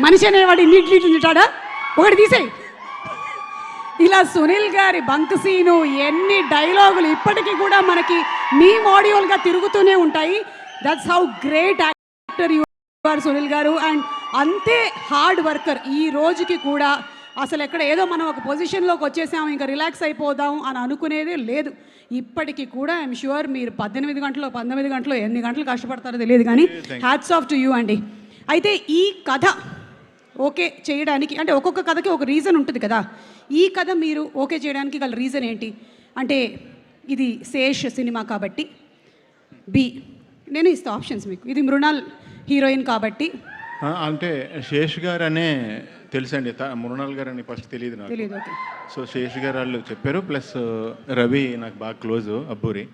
మనిషి అనేవాడు ఇన్నిట్లు ఉంటాడా? ఒకటి తీసేయి. ఇలా సునీల్ గారి బంక్ సీను, ఎన్ని డైలాగులు ఇప్పటికీ కూడా మనకి మీ మాడ్యూల్గా తిరుగుతూనే ఉంటాయి. That's how great actor you are Sunil గారు. అండ్ అంతే హార్డ్ వర్కర్. ఈ రోజుకి కూడా అసలు ఎక్కడ ఏదో మనం ఒక పొజిషన్లోకి వచ్చేసాము ఇంకా రిలాక్స్ అయిపోదాం అని అనుకునేదే లేదు. ఇప్పటికీ కూడా ఐఎమ్ షూర్ మీరు 18 గంటలు 19 గంటలు ఎన్ని గంటలు కష్టపడతారో తెలియదు, కానీ హ్యాట్స్ ఆఫ్ టు యూ అండి. అయితే ఈ కథ ఓకే చేయడానికి అంటే ఒక్కొక్క కథకి ఒక రీజన్ ఉంటుంది కదా. ఈ కథ మీరు ఓకే చేయడానికి గల రీజన్ ఏంటి? అంటే ఇది శేష్ సినిమా కాబట్టి, బి నేను ఇస్తా ఆప్షన్స్ మీకు, ఇది మృణాల్ హీరోయిన్ కాబట్టి. అంటే శేష్ గారు అనే తెలుసండి, మృణాల్ గారు అని ఫస్ట్ తెలియదు నాకు. తెలియదు, ఓకే. సో శేష్ గారు వాళ్ళు చెప్పారు, ప్లస్ రవి నాకు బాగా క్లోజు, అబ్బూరి.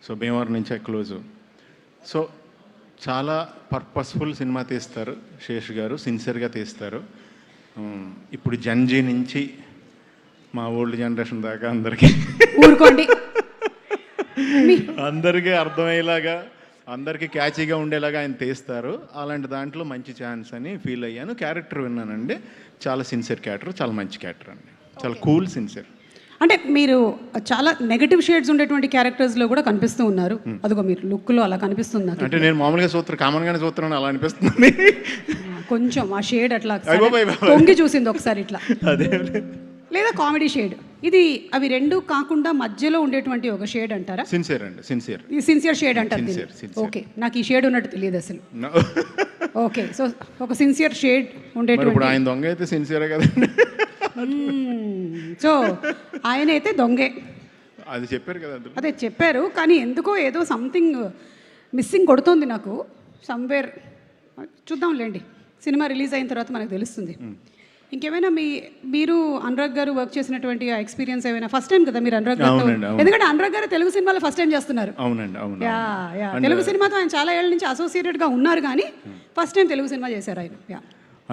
సో భీమవరం నుంచే క్లోజు. సో చాలా పర్పస్ఫుల్ సినిమా తీస్తారు శేష్ గారు, సిన్సియర్గా తీస్తారు. ఇప్పుడు జన్జీ నుంచి మా ఓల్డ్ జనరేషన్ దాకా అందరికీ ఊరుకోండి, అందరికీ అర్థమయ్యేలాగా, అందరికీ క్యాచీగా ఉండేలాగా ఆయన తీస్తారు. అలాంటి దాంట్లో మంచి ఛాన్స్ అని ఫీల్ అయ్యాను. క్యారెక్టర్ విన్నానండి, చాలా సిన్సియర్ క్యారెక్టర్, చాలా మంచి క్యారెక్టర్ అండి, చాలా కూల్ సిన్సియర్. అంటే మీరు చాలా నెగటివ్ షేడ్స్ ఉండేటువంటి క్యారెక్టర్స్లో కూడా కనిపిస్తూ ఉన్నారు. అదిగో మీరు లుక్లో అలా కనిపిస్తుంది నాకు. అంటే నేను మామూలుగా కామన్గానే చూస్తున్నాను, అలా అనిపిస్తుంది. కొంచెం ఆ షేడ్ అట్లా తొంగి చూసింది ఒకసారి ఇట్లా, అదే లేదా కామెడీ షేడ్. ఇది అవి రెండు కాకుండా మధ్యలో ఉండేటువంటి ఒక షేడ్ అంటారా? సిన్సియర్ అండి, సిన్సియర్. ఈ సిన్సియర్ షేడ్ అంటారు. ఓకే, నాకు ఈ షేడ్ ఉన్నట్టు తెలియదు అసలు. ఓకే, సో ఒక సిన్సియర్ షేడ్ ఉండేటువంటి. ఇప్పుడు ఆయన దొంగ అయితే సిన్సియరే కదండి. సో ఆయన అయితే దొంగే, అది చెప్పారు కదా. అదే చెప్పారు, కానీ ఎందుకో ఏదో సంథింగ్ మిస్సింగ్ కొడుతుంది నాకు సమ్వేర్. చూద్దాంలేండి, సినిమా రిలీజ్ అయిన తర్వాత మనకు తెలుస్తుంది. ఇంకేమైనా మీరు అనురాగ్ గారు వర్క్ చేసినటువంటి ఆ ఎక్స్పీరియన్స్ ఏమైనా? ఫస్ట్ టైం కదా మీరు అనురాగ్ గారు, ఎందుకంటే అనురాగ్ గారు తెలుగు సినిమాలో ఫస్ట్ టైం చేస్తున్నారు. అవునండి, అవును. తెలుగు సినిమాతో ఆయన చాలా ఏళ్ళ నుంచి అసోసియేటెడ్గా ఉన్నారు, కానీ ఫస్ట్ టైం తెలుగు సినిమా చేశారు ఆయన.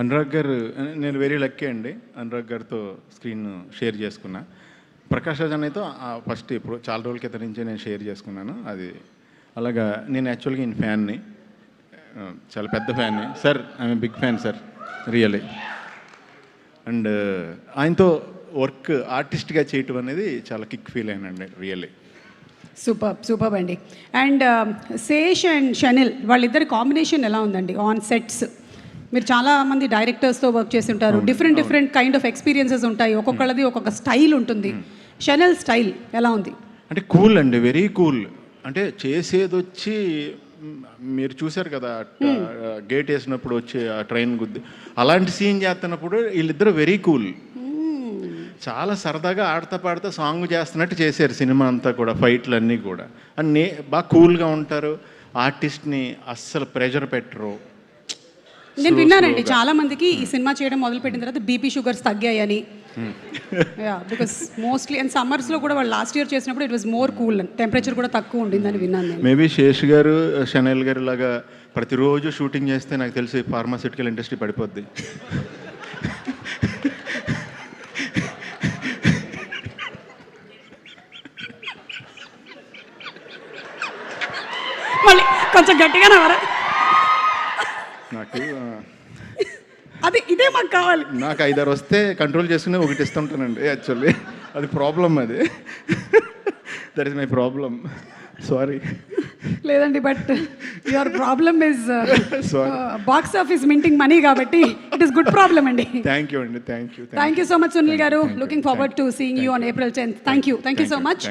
అనురాగ్ గారు, నేను వెరీ లక్కీ అండి, అనురాగ్ గారితో స్క్రీన్ షేర్ చేసుకున్నా. ప్రకాష్ రాజ్ అన్నయ్యతో ఫస్ట్ ఇప్పుడు చాలా రోజుల క్రితం నుంచే నేను షేర్ చేసుకున్నాను. అది అలాగా నేను యాక్చువల్గా ఈయన ఫ్యాన్ని, చాలా పెద్ద ఫ్యాన్ని sir. I'm big fan sir, really. And ఆయనతో వర్క్ ఆర్టిస్ట్గా చేయటం అనేది చాలా కిక్ ఫీల్ అయినండి, రియల్లీ. సూపర్ అండి. అండ్ శేష్ అండ్ షనిల్ వాళ్ళిద్దరి కాంబినేషన్ ఎలా ఉందండి ఆన్ సెట్స్? మీరు చాలా మంది డైరెక్టర్స్తో వర్క్ చేసి ఉంటారు, డిఫరెంట్ కైండ్ ఆఫ్ ఎక్స్పీరియన్సెస్ ఉంటాయి, ఒక్కొక్కళ్ళది ఒక్కొక్క స్టైల్ ఉంటుంది. షనిల్ స్టైల్ ఎలా ఉంది? అంటే కూల్ అండి, వెరీ కూల్. అంటే చేసేది వచ్చి మీరు చూశారు కదా, గేట్ వేసినప్పుడు వచ్చి ఆ ట్రైన్ గుద్ది అలాంటి సీన్ చేస్తున్నప్పుడు వీళ్ళిద్దరు వెరీ కూల్. చాలా సరదాగా ఆడతా పాడుతూ సాంగ్ చేస్తున్నట్టు చేశారు సినిమా అంతా కూడా, ఫైట్లు అన్నీ కూడా. అండ్ బాగా కూల్గా ఉంటారు, ఆర్టిస్ట్ని అస్సలు ప్రెషర్ పెట్టరు. నేను విన్నానండి చాలా మందికి ఈ సినిమా చేయడం మొదలుపెట్టిన తర్వాత బీపీ షుగర్స్ తగ్గాయని. బికాస్ మోస్ట్లీ అండ్ సమ్మర్స్లో కూడా వాళ్ళు లాస్ట్ ఇయర్ చేసినప్పుడు it was more cool, temperature కూడా తక్కువ ఉండిందని విన్నాను నేను. మేబీ శేష్ గారు, షనైల్ గారు లాగా ప్రతిరోజు షూటింగ్ చేస్తే నాకు తెలిసి ఫార్మాస్యూటికల్ ఇండస్ట్రీ పడిపోద్ది. మళ్ళీ కొంచెం గట్టిగానే వరా నాకు అది ఇదే మాకు కావాలి. నాకు 5-6 వస్తే కంట్రోల్ చేసుకుని ఒకటి ఇస్తుంటానండి యాక్చువల్లీ. అది ప్రాబ్లం, అది that is my problem, sorry. లేదండి, but your problem is box office minting money కాబట్టి ఇట్ ఈస్ గుడ్ ప్రాబ్లమ్ అండి. థ్యాంక్ యూ అండి, thank you so much Sunil garu. Looking forward to seeing you on April 10th. Thank you so much.